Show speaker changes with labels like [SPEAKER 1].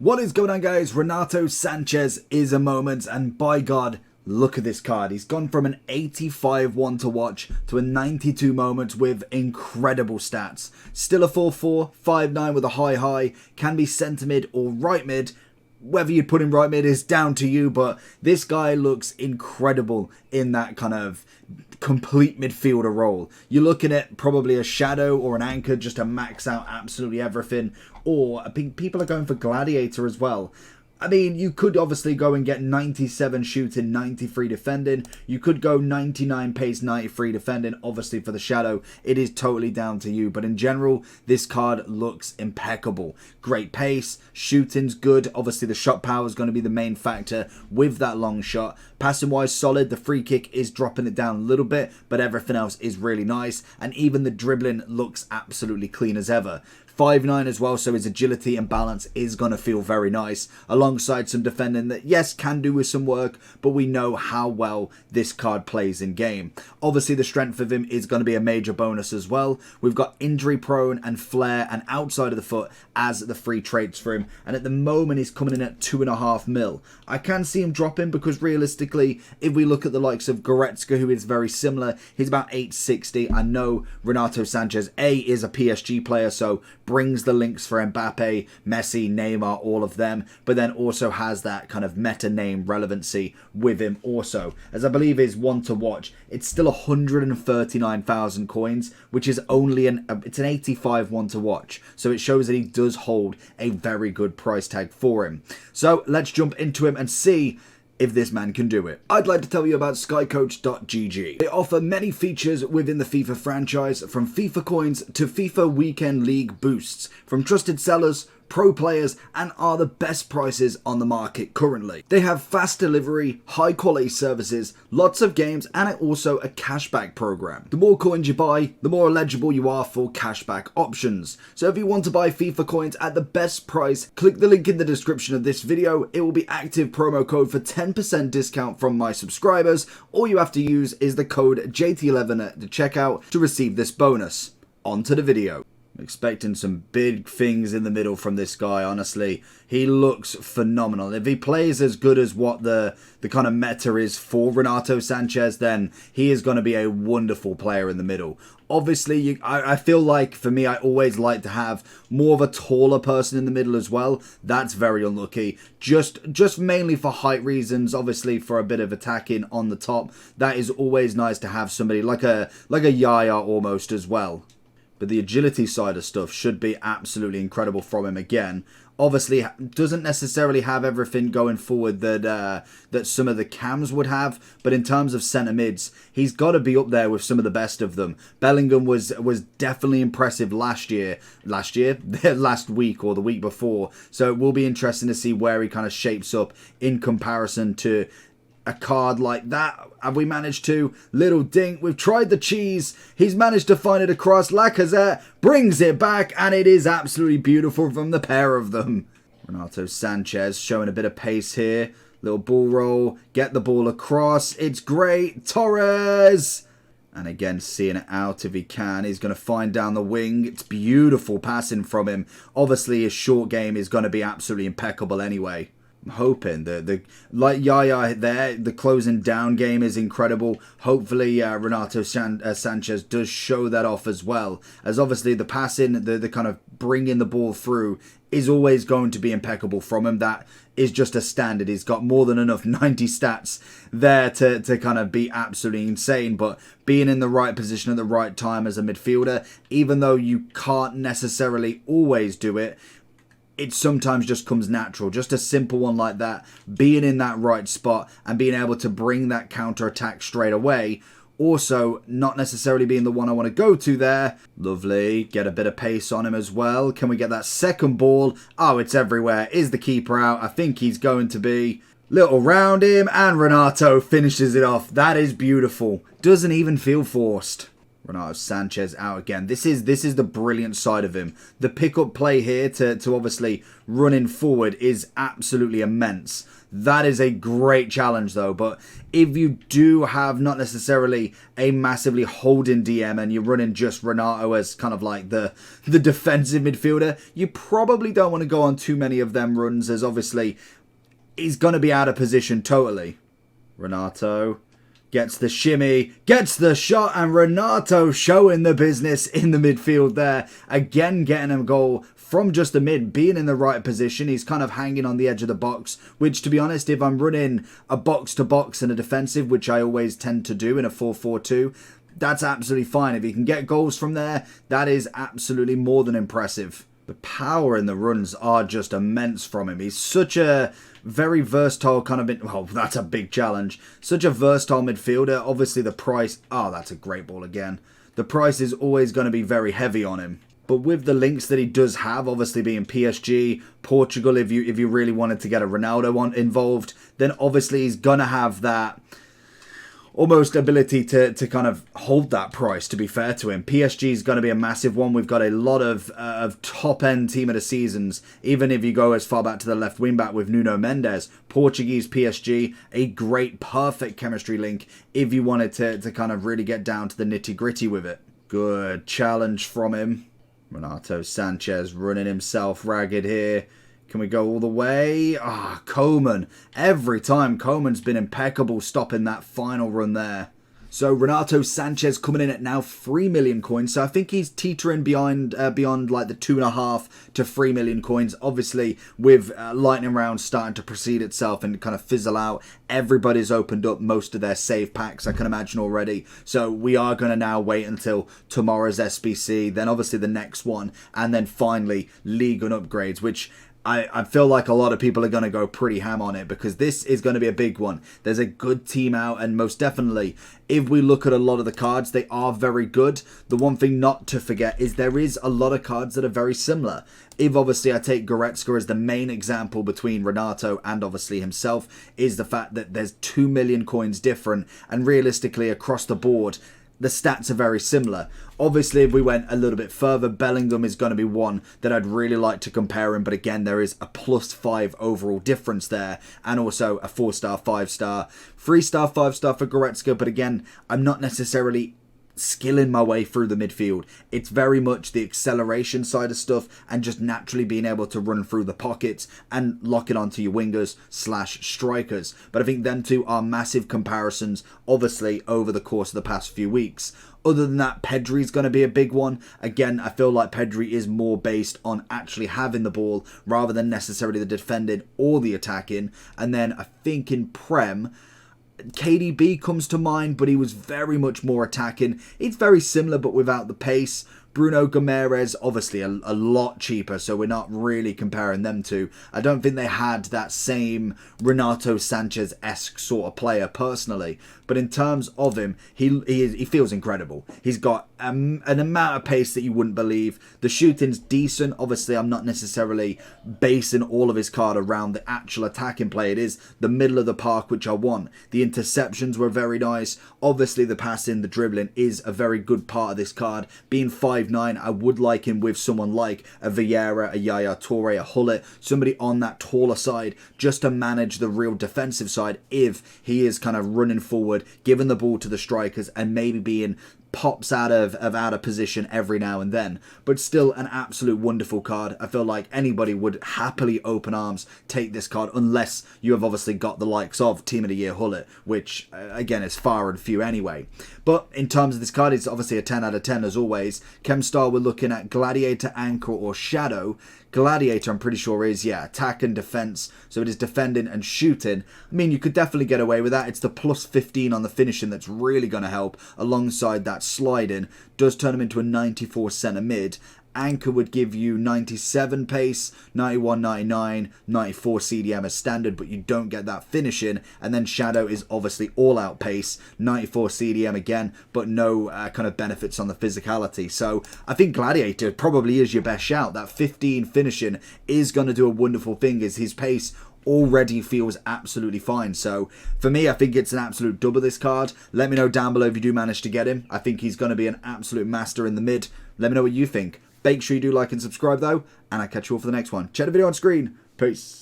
[SPEAKER 1] What is going on, guys? Renato Sanches is a moment, and by God, look at this card. He's gone from an 85 one to watch to a 92 moment with incredible stats. Still a 4-4, 5'9 with a high, can be centre mid or right mid. Whether you put him right mid is down to you, but this guy looks incredible in that kind of complete midfielder role. You're looking at probably a shadow or an anchor just to max out absolutely everything, or I think people are going for gladiator as well. I mean, you could obviously go and get 97 shooting, 93 defending. You could go 99 pace, 93 defending. Obviously, for the shadow, it is totally down to you. But in general, this card looks impeccable. Great pace, shooting's good. Obviously, the shot power is going to be the main factor with that long shot. Passing-wise, solid. The free kick is dropping it down a little bit, but everything else is really nice. And even the dribbling looks absolutely clean as ever. 5'9 as well, so his agility and balance is going to feel very nice, alongside some defending that, yes, can do with some work, but we know how well this card plays in game. Obviously, the strength of him is going to be a major bonus as well. We've got injury prone and flare and outside of the foot as the free traits for him, and at the moment he's coming in at 2.5 mil. I can see him dropping because realistically, if we look at the likes of Goretzka, who is very similar, he's about 860. I know Renato Sanches is a PSG player, so brings the links for Mbappe, Messi, Neymar, all of them, but then also has that kind of meta name relevancy with him also. As I believe is one to watch, it's still 139,000 coins, which is only it's an 85 one to watch. So it shows that he does hold a very good price tag for him. So let's jump into him and see if this man can do it. I'd like to tell you about skycoach.gg. They offer many features within the FIFA franchise, from FIFA coins to FIFA Weekend League boosts, from trusted sellers, pro players, and are the best prices on the market currently. They have fast delivery, high quality services, lots of games, and also a cashback program. The more coins you buy, the more eligible you are for cashback options. So if you want to buy FIFA coins at the best price, click the link in the description of this video. It will be active promo code for 10% discount from my subscribers. All you have to use is the code JT11 at the checkout to receive this bonus. On to the video. Expecting some big things in the middle from this guy, honestly. He looks phenomenal. If he plays as good as what the kind of meta is for Renato Sanches, then he is going to be a wonderful player in the middle. Obviously, I feel like, for me, I always like to have more of a taller person in the middle as well. That's very unlucky. Just mainly for height reasons, obviously for a bit of attacking on the top. That is always nice to have somebody like a Yaya almost as well. But the agility side of stuff should be absolutely incredible from him again. Obviously, doesn't necessarily have everything going forward that some of the cams would have. But in terms of centre mids, he's got to be up there with some of the best of them. Bellingham was definitely impressive last week or the week before. So it will be interesting to see where he kind of shapes up in comparison to a card like that. Have we managed to? Little dink. We've tried the cheese. He's managed to find it across. Lacazette brings it back, and it is absolutely beautiful from the pair of them. Renato Sanches showing a bit of pace here. Little ball roll. Get the ball across. It's great. Torres. And again, seeing it out if he can. He's going to find down the wing. It's beautiful passing from him. Obviously, his short game is going to be absolutely impeccable anyway. I'm hoping that like Yaya there, the closing down game is incredible. Hopefully Renato Sanches does show that off as well, as obviously the passing, the kind of bringing the ball through is always going to be impeccable from him. That is just a standard. He's got more than enough 90 stats there to kind of be absolutely insane, but being in the right position at the right time as a midfielder, even though you can't necessarily always do it, it sometimes just comes natural. Just a simple one like that, being in that right spot and being able to bring that counter attack straight away. Also, not necessarily being the one I want to go to there. Lovely. Get a bit of pace on him as well. Can we get that second ball? Oh, it's everywhere. Is the keeper out? I think he's going to be. Little round him, and Renato finishes it off. That is beautiful. Doesn't even feel forced. Renato Sanches out again. This is the brilliant side of him. The pick-up play here to obviously running forward is absolutely immense. That is a great challenge though, but if you do have not necessarily a massively holding DM and you're running just Renato as kind of like the defensive midfielder, you probably don't want to go on too many of them runs, as obviously he's going to be out of position totally. Renato gets the shimmy, gets the shot, and Renato showing the business in the midfield there. Again, getting a goal from just the mid, being in the right position. He's kind of hanging on the edge of the box, which, to be honest, if I'm running a box-to-box and a defensive, which I always tend to do in a 4-4-2, that's absolutely fine. If he can get goals from there, that is absolutely more than impressive. The power in the runs are just immense from him. He's such a very versatile kind of... Well, that's a big challenge. Such a versatile midfielder. Obviously, the price... Oh, that's a great ball again. The price is always going to be very heavy on him. But with the links that he does have, obviously being PSG, Portugal, if you really wanted to get a Ronaldo involved, then obviously he's going to have that almost ability to kind of hold that price, to be fair to him. PSG is going to be a massive one. We've got a lot of top-end team of the seasons, even if you go as far back to the left wing-back with Nuno Mendes. Portuguese PSG, a great, perfect chemistry link if you wanted to kind of really get down to the nitty-gritty with it. Good challenge from him. Renato Sanches running himself ragged here. Can we go all the way? Coman. Every time, Coman's been impeccable stopping that final run there. So Renato Sanches coming in at now 3 million coins. So I think he's teetering beyond like the 2.5 to 3 million coins. Obviously, with lightning round starting to precede itself and kind of fizzle out, everybody's opened up most of their save packs, I can imagine already. So we are going to now wait until tomorrow's SBC, then obviously the next one, and then finally League and upgrades, which I feel like a lot of people are going to go pretty ham on it, because this is going to be a big one. There's a good team out, and most definitely, if we look at a lot of the cards, they are very good. The one thing not to forget is there is a lot of cards that are very similar. If obviously I take Goretzka as the main example between Renato and obviously himself, is the fact that there's 2 million coins different, and realistically across the board, the stats are very similar. Obviously, if we went a little bit further, Bellingham is going to be one that I'd really like to compare him. But again, there is a +5 overall difference there. And also a 4-star, 5-star, 3-star, 5-star for Goretzka. But again, I'm not necessarily skilling my way through the midfield. It's very much the acceleration side of stuff and just naturally being able to run through the pockets and lock it onto your wingers / strikers. But I think them two are massive comparisons, obviously, over the course of the past few weeks. Other than that, Pedri's going to be a big one. Again, I feel like Pedri is more based on actually having the ball rather than necessarily the defending or the attacking. And then I think in Prem, KDB comes to mind, but he was very much more attacking. It's very similar, but without the pace. Bruno Guimaraes, obviously a lot cheaper, so we're not really comparing them two. I don't think they had that same Renato Sanches-esque sort of player personally, but in terms of him, he feels incredible. He's got an amount of pace that you wouldn't believe. The shooting's decent. Obviously, I'm not necessarily basing all of his card around the actual attacking play. It is the middle of the park, which I want. The interceptions were very nice. Obviously, the passing, the dribbling is a very good part of this card. Being 5'9", I would like him with someone like a Vieira, a Yaya Toure, a Hullet, somebody on that taller side, just to manage the real defensive side if he is kind of running forward, giving the ball to the strikers, and maybe being pops out of position every now and then. But still an absolute wonderful card. I feel like anybody would happily open arms take this card, unless you have obviously got the likes of Team of the Year Hullet, which again is far and few anyway. But in terms of this card, it's obviously a 10 out of 10 as always. Chemstar, we're looking at Gladiator, Anchor or Shadow. Gladiator, I'm pretty sure is, attack and defense. So it is defending and shooting. I mean, you could definitely get away with that. It's the +15 on the finishing that's really going to help, alongside that sliding. Does turn him into a 94 centre mid. Anchor would give you 97 pace, 91, 99, 94 CDM as standard, but you don't get that finishing. And then Shadow is obviously all-out pace, 94 CDM again, but no kind of benefits on the physicality. So I think Gladiator probably is your best shout. That 15 finishing is going to do a wonderful thing, as his pace already feels absolutely fine. So for me, I think it's an absolute double this card. Let me know down below if you do manage to get him. I think he's going to be an absolute master in the mid. Let me know what you think. Make sure you do like and subscribe though, and I'll catch you all for the next one. Check the video on screen. Peace.